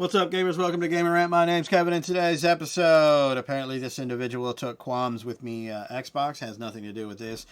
What's up, gamers? Welcome to Gamer Rant. My name's Kevin. In today's episode, apparently this individual took qualms with me. Xbox has nothing to do with this,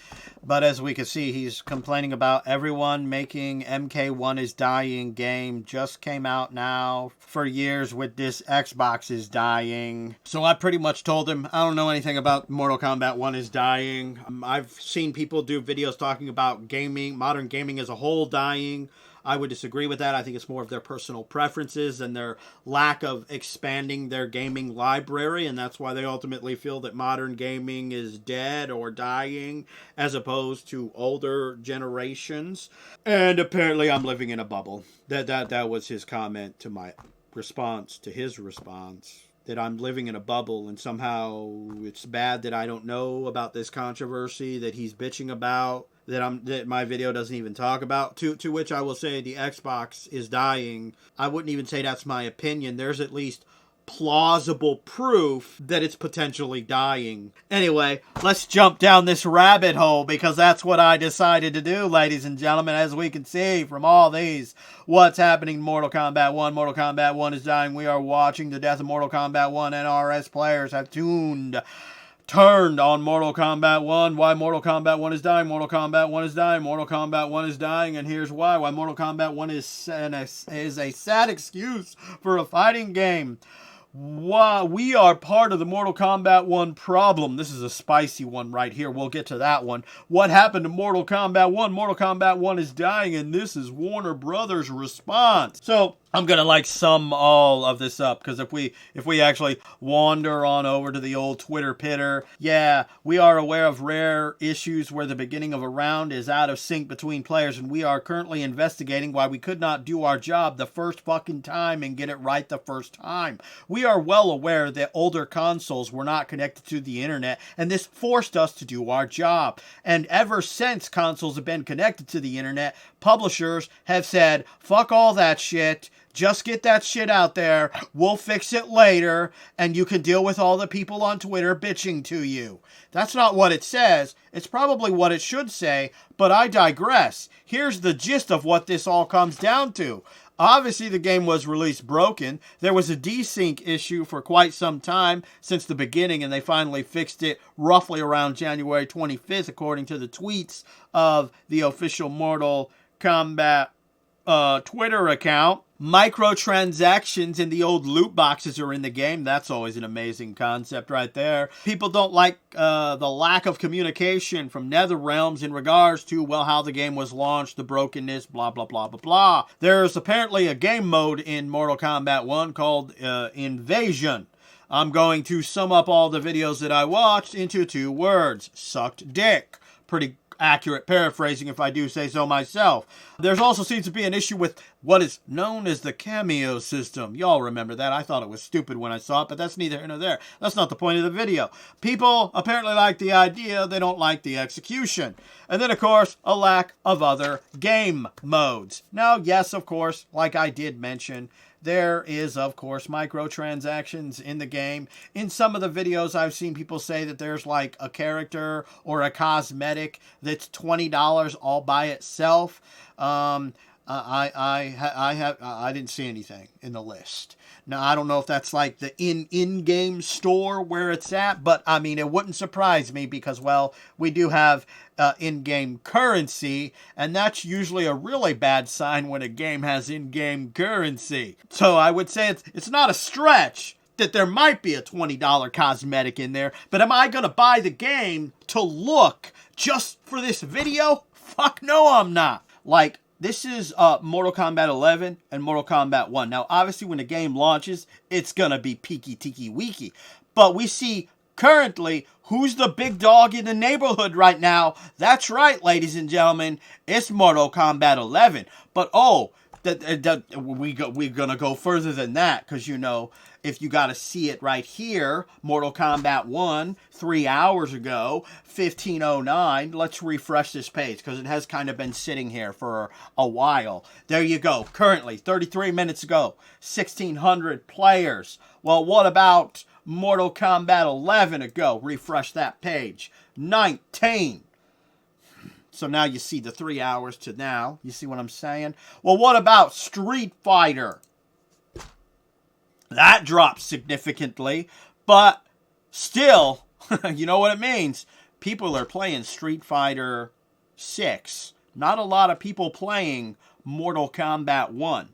but as we can see, he's complaining about everyone making MK1 is dying game. Just came out now for years with this Xbox is dying. So I pretty much told him I don't know anything about Mortal Kombat 1 is dying. I've seen people do videos talking about gaming, modern gaming as a whole dying. I would disagree with that. I think it's more of their personal preferences and their lack of expanding their gaming library, and that's why they ultimately feel that modern gaming is dead or dying as opposed to older generations. And apparently I'm living in a bubble. That was his comment to my response to his response. That I'm living in a bubble and somehow it's bad that I don't know about this controversy that he's bitching about. That my video doesn't even talk about, to which I will say the Xbox is dying. I wouldn't even say that's my opinion. There's at least plausible proof that it's potentially dying. Anyway, let's jump down this rabbit hole because that's what I decided to do, ladies and gentlemen. As we can see from all these, what's happening in Mortal Kombat 1. Mortal Kombat 1 is dying. We are watching the death of Mortal Kombat 1. NRS players have turned on Mortal Kombat 1. Why Mortal Kombat 1 is dying. Mortal Kombat 1 is dying. Mortal Kombat 1 is dying, and here's why. Why Mortal Kombat 1 is a sad excuse for a fighting game. Why we are part of the Mortal Kombat 1 problem. This is a spicy one right here. We'll get to that one. What happened to Mortal Kombat 1? Mortal Kombat 1 is dying, and this is Warner Brothers' response. So I'm gonna sum all of this up because if we actually wander on over to the old Twitter pitter, yeah, we are aware of rare issues where the beginning of a round is out of sync between players, and we are currently investigating why we could not do our job the first fucking time and get it right the first time. We are well aware that older consoles were not connected to the internet, and this forced us to do our job. And ever since consoles have been connected to the internet, publishers have said, fuck all that shit. Just get that shit out there. We'll fix it later, and you can deal with all the people on Twitter bitching to you. That's not what it says. It's probably what it should say, but I digress. Here's the gist of what this all comes down to. Obviously, the game was released broken. There was a desync issue for quite some time since the beginning, and they finally fixed it roughly around January 25th, according to the tweets of the official Mortal Kombat Twitter account. Microtransactions in the old loot boxes are in the game. That's always an amazing concept right there. People don't like the lack of communication from NetherRealms in regards to, well, how the game was launched, the brokenness, blah, blah, blah, blah, blah. There's apparently a game mode in Mortal Kombat 1 called Invasion. I'm going to sum up all the videos that I watched into 2 words. Sucked dick. Pretty accurate paraphrasing if I do say so myself. There's also seems to be an issue with what is known as the cameo system. Y'all remember that. I thought it was stupid when I saw it, but that's neither here nor there. That's not the point of the video. People apparently like the idea, they don't like the execution. And then, of course, a lack of other game modes. Now, yes, of course, like I did mention, there is, of course, microtransactions in the game. In some of the videos, I've seen people say that there's like a character or a cosmetic that's $20 all by itself. I didn't see anything in the list. Now, I don't know if that's like the in-game store where it's at, but I mean, it wouldn't surprise me because, well, we do have in-game currency, and that's usually a really bad sign when a game has in-game currency. So I would say it's not a stretch that there might be a $20 cosmetic in there, but am I going to buy the game to look just for this video? Fuck no, I'm not. Like, this is Mortal Kombat 11 and Mortal Kombat 1. Now, obviously, when the game launches, it's going to be peaky tiki weaky. But we see currently who's the big dog in the neighborhood right now. That's right, ladies and gentlemen. It's Mortal Kombat 11. But, we're going to go further than that because, you know, if you got to see it right here, Mortal Kombat 1, 3 hours ago, 15:09. Let's refresh this page because it has kind of been sitting here for a while. There you go. Currently, 33 minutes ago, 1,600 players. Well, what about Mortal Kombat 11 ago? Refresh that page. 19. So now you see the 3 hours to now. You see what I'm saying? Well, what about Street Fighter? That dropped significantly, but still, you know what it means. People are playing Street Fighter 6. Not a lot of people playing Mortal Kombat 1.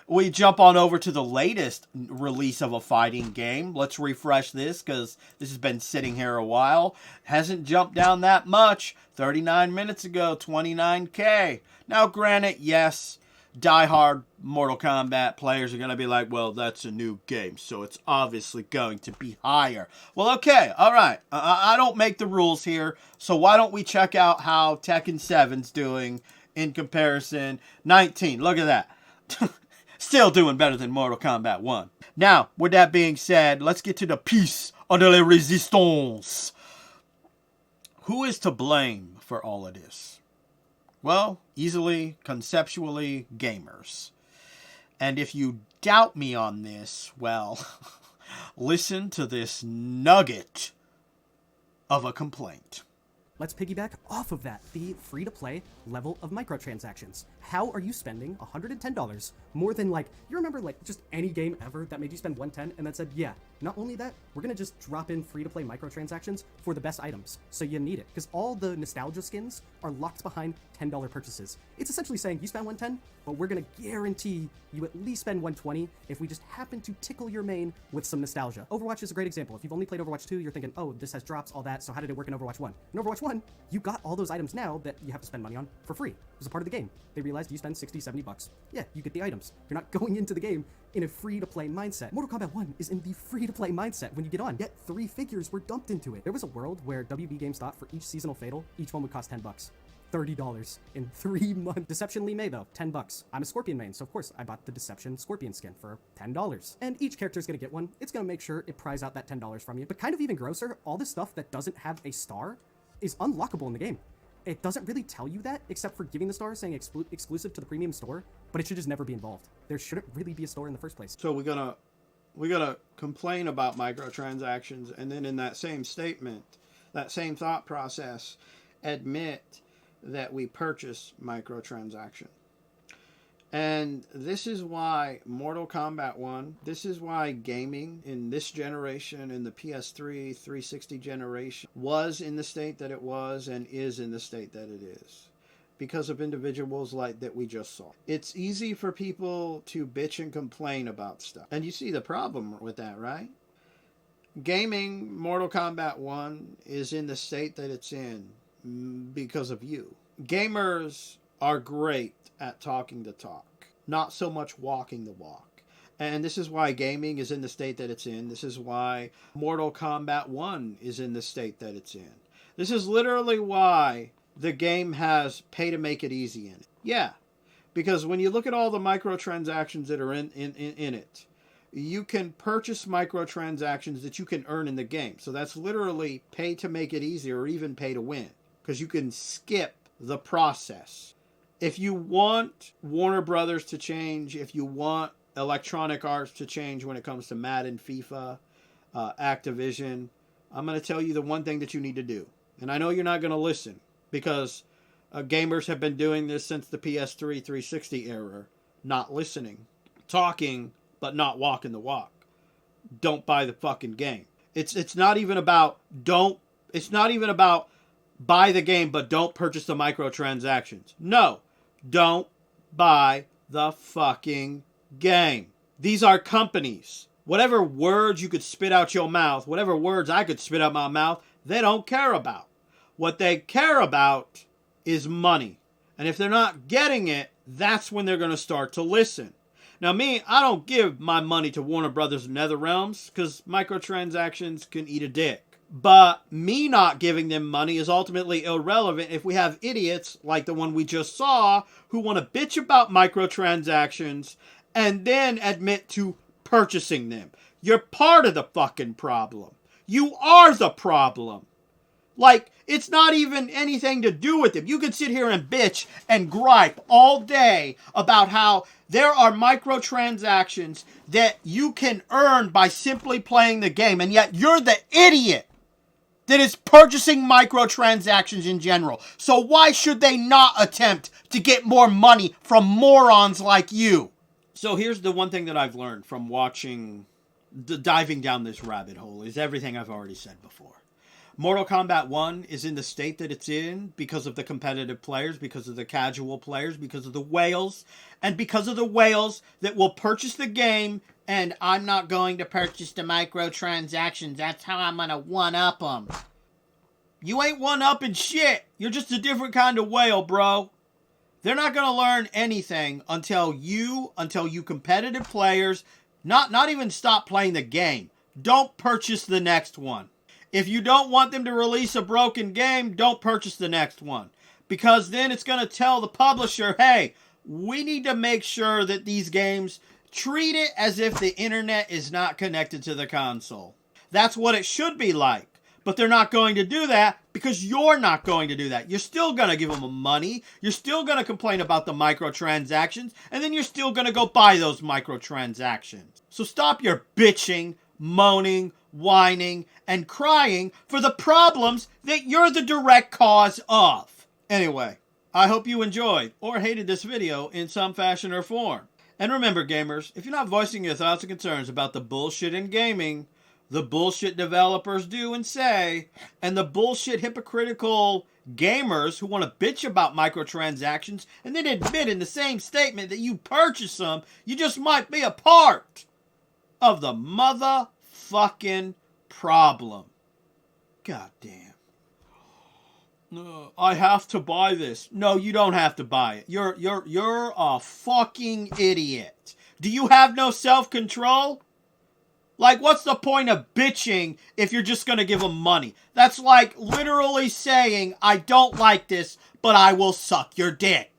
We jump on over to the latest release of a fighting game. Let's refresh this because this has been sitting here a while. Hasn't jumped down that much. 39 minutes ago, 29K. Now, granted, yes, diehard Mortal Kombat players are going to be like, well, that's a new game, so it's obviously going to be higher. Well, okay, all right. I don't make the rules here, so why don't we check out how Tekken 7's doing in comparison? 19, look at that. Still doing better than Mortal Kombat 1. Now, with that being said, let's get to the piece de la résistance. Who is to blame for all of this? Well, easily, conceptually, gamers. And if you doubt me on this, well, listen to this nugget of a complaint. Let's piggyback off of that, the free-to-play level of microtransactions. How are you spending $110 more than, like, you remember, like, just any game ever that made you spend $110 and then said, yeah, not only that, we're gonna just drop in free-to-play microtransactions for the best items. So you need it, because all the nostalgia skins are locked behind $10 purchases. It's essentially saying you spend $110, but we're gonna guarantee you at least spend $120 if we just happen to tickle your main with some nostalgia. Overwatch is a great example. If you've only played Overwatch 2, you're thinking, oh, this has drops, all that, so how did it work in Overwatch 1? In Overwatch 1, you got all those items now that you have to spend money on for free. It was a part of the game. They realized you spend 60, 70 bucks. Yeah, you get the items. You're not going into the game in a free-to-play mindset. Mortal Kombat 1 is in the free-to-play mindset when you get on. Yet 3 figures were dumped into it. There was a world where WB Games thought for each seasonal fatal, each one would cost 10 bucks. $30 in 3 months. Deception Lee May though, 10 bucks. I'm a Scorpion main, so of course I bought the Deception Scorpion skin for $10. And each character is gonna get one. It's gonna make sure it pries out that $10 from you. But kind of even grosser, all this stuff that doesn't have a star is unlockable in the game. It doesn't really tell you that, except for giving the star, saying exclusive to the premium store, but it should just never be involved. There shouldn't really be a store in the first place. So we're gonna complain about microtransactions, and then in that same statement, that same thought process, admit that we purchase microtransactions. And this is why Mortal Kombat 1, this is why gaming in this generation, in the PS3, 360 generation, was in the state that it was and is in the state that it is. Because of individuals like that we just saw. It's easy for people to bitch and complain about stuff. And you see the problem with that, right? Gaming, Mortal Kombat 1, is in the state that it's in because of you. Gamers are great at talking the talk, not so much walking the walk. And this is why gaming is in the state that it's in. This is why Mortal Kombat 1 is in the state that it's in. This is literally why the game has pay to make it easy in it. Yeah, because when you look at all the microtransactions that are in it, you can purchase microtransactions that you can earn in the game. So that's literally pay to make it easy, or even pay to win, because you can skip the process. If you want Warner Brothers to change, if you want Electronic Arts to change when it comes to Madden, FIFA, Activision, I'm going to tell you the one thing that you need to do. And I know you're not going to listen, because gamers have been doing this since the PS3 360 era. Not listening. Talking, but not walking the walk. Don't buy the fucking game. It's not even about buy the game, but don't purchase the microtransactions. No, don't buy the fucking game. These are companies. Whatever words you could spit out your mouth, whatever words I could spit out my mouth, they don't care about. What they care about is money. And if they're not getting it, that's when they're going to start to listen. Now me, I don't give my money to Warner Brothers and NetherRealms because microtransactions can eat a dick. But me not giving them money is ultimately irrelevant if we have idiots like the one we just saw who want to bitch about microtransactions and then admit to purchasing them. You're part of the fucking problem. You are the problem. Like, it's not even anything to do with them. You can sit here and bitch and gripe all day about how there are microtransactions that you can earn by simply playing the game, and yet you're the idiot that is purchasing microtransactions in general. So why should they not attempt to get more money from morons like you? So here's the one thing that I've learned from watching, diving down this rabbit hole, is everything I've already said before. Mortal Kombat 1 is in the state that it's in because of the competitive players, because of the casual players, because of the whales, and because of the whales that will purchase the game, and I'm not going to purchase the microtransactions. That's how I'm going to one-up them. You ain't one-upping shit. You're just a different kind of whale, bro. They're not going to learn anything until you competitive players, not even stop playing the game. Don't purchase the next one. If you don't want them to release a broken game, don't purchase the next one. Because then it's going to tell the publisher, hey, we need to make sure that these games treat it as if the internet is not connected to the console. That's what it should be like. But they're not going to do that because you're not going to do that. You're still going to give them money. You're still going to complain about the microtransactions. And then you're still going to go buy those microtransactions. So stop your bitching, moaning, whining, and crying for the problems that you're the direct cause of. Anyway, I hope you enjoyed or hated this video in some fashion or form. And remember, gamers, if you're not voicing your thoughts and concerns about the bullshit in gaming, the bullshit developers do and say, and the bullshit hypocritical gamers who want to bitch about microtransactions and then admit in the same statement that you purchase them, you just might be a part of the motherfucking problem. God damn. I have to buy this. No, you don't have to buy it. You're a fucking idiot. Do you have no self-control? Like, what's the point of bitching if you're just going to give them money? That's like literally saying, I don't like this, but I will suck your dick.